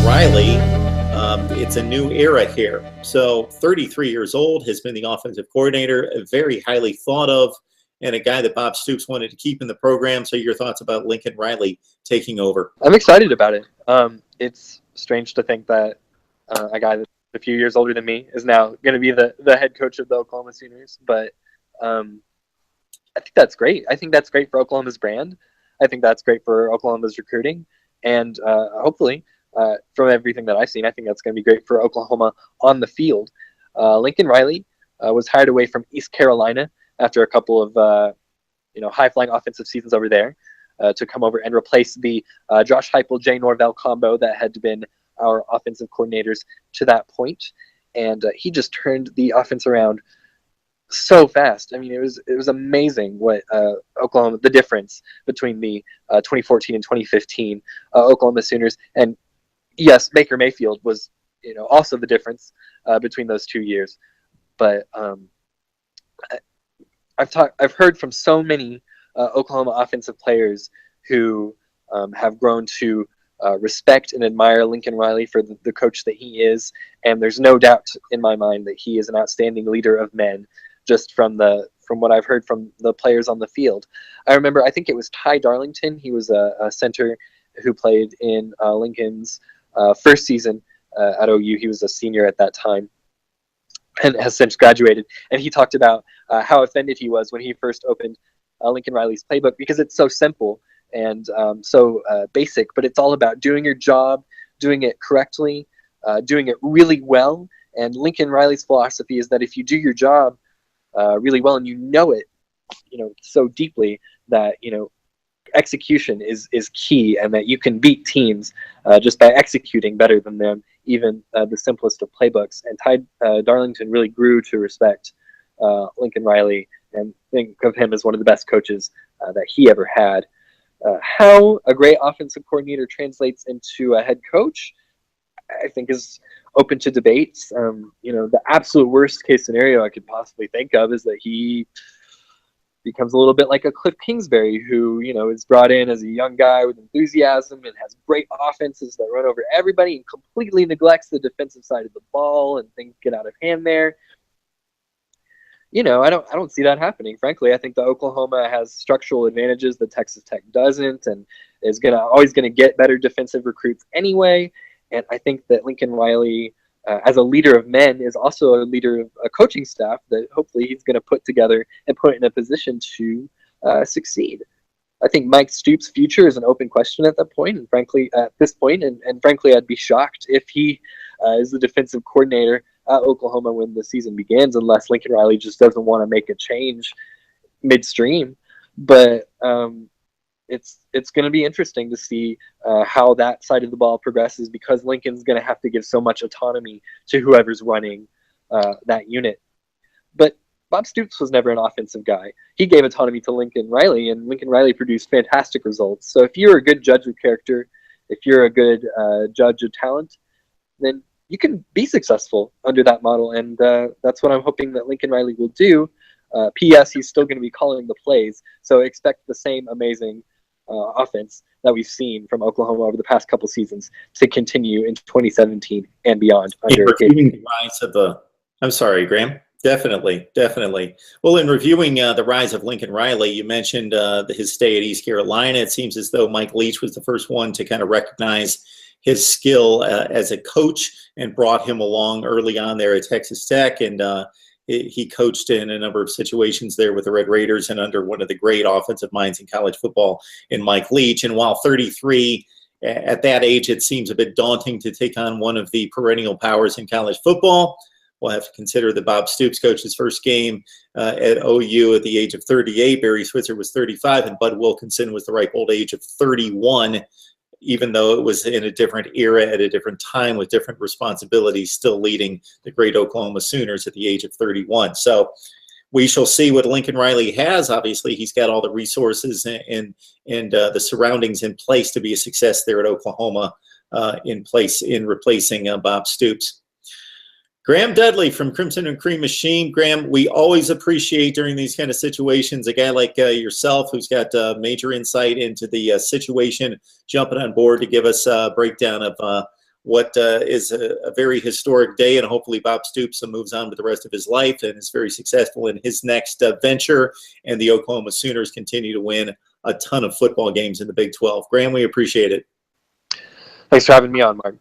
Riley, it's a new era here. So 33 years old, has been the offensive coordinator, very highly thought of, and a guy that Bob Stoops wanted to keep in the program. So your thoughts about Lincoln Riley taking over? I'm excited about it. It's strange to think that a guy that's a few years older than me is now going to be the head coach of the Oklahoma Sooners. But I think that's great. I think that's great for Oklahoma's brand. I think that's great for Oklahoma's recruiting. And hopefully, from everything that I've seen, I think that's going to be great for Oklahoma on the field. Lincoln Riley was hired away from East Carolina after a couple of high-flying offensive seasons over there to come over and replace the Josh Heupel, Jay Norvell combo that had been our offensive coordinators to that point. And he just turned the offense around so fast. I mean, it was amazing what Oklahoma, the difference between the 2014 and 2015 Oklahoma Sooners. And yes, Baker Mayfield was, also the difference between those 2 years. But I've heard from so many Oklahoma offensive players who have grown to respect and admire Lincoln Riley for the coach that he is, and there's no doubt in my mind that he is an outstanding leader of men. Just from what I've heard from the players on the field, I remember I think it was Ty Darlington. He was a center who played in Lincoln's first season at OU. He was a senior at that time and has since graduated. And he talked about how offended he was when he first opened Lincoln Riley's playbook, because it's so simple and so basic, but it's all about doing your job, doing it correctly, doing it really well. And Lincoln Riley's philosophy is that if you do your job really well and you know it, so deeply that, execution is key, and that you can beat teams just by executing better than them, even the simplest of playbooks. And Ty Darlington really grew to respect Lincoln Riley and think of him as one of the best coaches that he ever had. How a great offensive coordinator translates into a head coach, I think, is open to debates. The absolute worst case scenario I could possibly think of is that he becomes a little bit like a Cliff Kingsbury, who, is brought in as a young guy with enthusiasm and has great offenses that run over everybody and completely neglects the defensive side of the ball, and things get out of hand there. I don't see that happening. Frankly, I think that Oklahoma has structural advantages that Texas Tech doesn't, and is always going to get better defensive recruits anyway. And I think that Lincoln Riley, as a leader of men, is also a leader of a coaching staff that hopefully he's going to put together and put in a position to succeed. I think Mike Stoops' future is an open question at that point, and frankly, at this point, and frankly, I'd be shocked if he is the defensive coordinator at Oklahoma when the season begins, unless Lincoln Riley just doesn't want to make a change midstream. But it's going to be interesting to see how that side of the ball progresses, because Lincoln's going to have to give so much autonomy to whoever's running that unit. But Bob Stoops was never an offensive guy. He gave autonomy to Lincoln Riley, and Lincoln Riley produced fantastic results. So if you're a good judge of character, if you're a good judge of talent, then you can be successful under that model. And that's what I'm hoping that Lincoln Riley will do. P.S. He's still going to be calling the plays, so expect the same amazing offense that we've seen from Oklahoma over the past couple seasons to continue in 2017 and beyond. In reviewing the rise of I'm sorry, Graham. Definitely. Well, in reviewing the rise of Lincoln Riley, you mentioned his stay at East Carolina. It seems as though Mike Leach was the first one to kind of recognize his skill as a coach and brought him along early on there at Texas Tech. And he coached in a number of situations there with the Red Raiders and under one of the great offensive minds in college football in Mike Leach. And while 33, at that age, it seems a bit daunting to take on one of the perennial powers in college football. We'll have to consider that Bob Stoops coached his first game at OU at the age of 38. Barry Switzer was 35, and Bud Wilkinson was the ripe old age of 31, even though it was in a different era at a different time with different responsibilities, still leading the great Oklahoma Sooners at the age of 31. So we shall see what Lincoln Riley has. Obviously, he's got all the resources and the surroundings in place to be a success there at Oklahoma in replacing Bob Stoops. Graham Dudley from Crimson and Cream Machine. Graham, we always appreciate during these kind of situations a guy like yourself who's got major insight into the situation, jumping on board to give us a breakdown of what is a very historic day, and hopefully Bob Stoops moves on with the rest of his life and is very successful in his next venture, and the Oklahoma Sooners continue to win a ton of football games in the Big 12. Graham, we appreciate it. Thanks for having me on, Mark.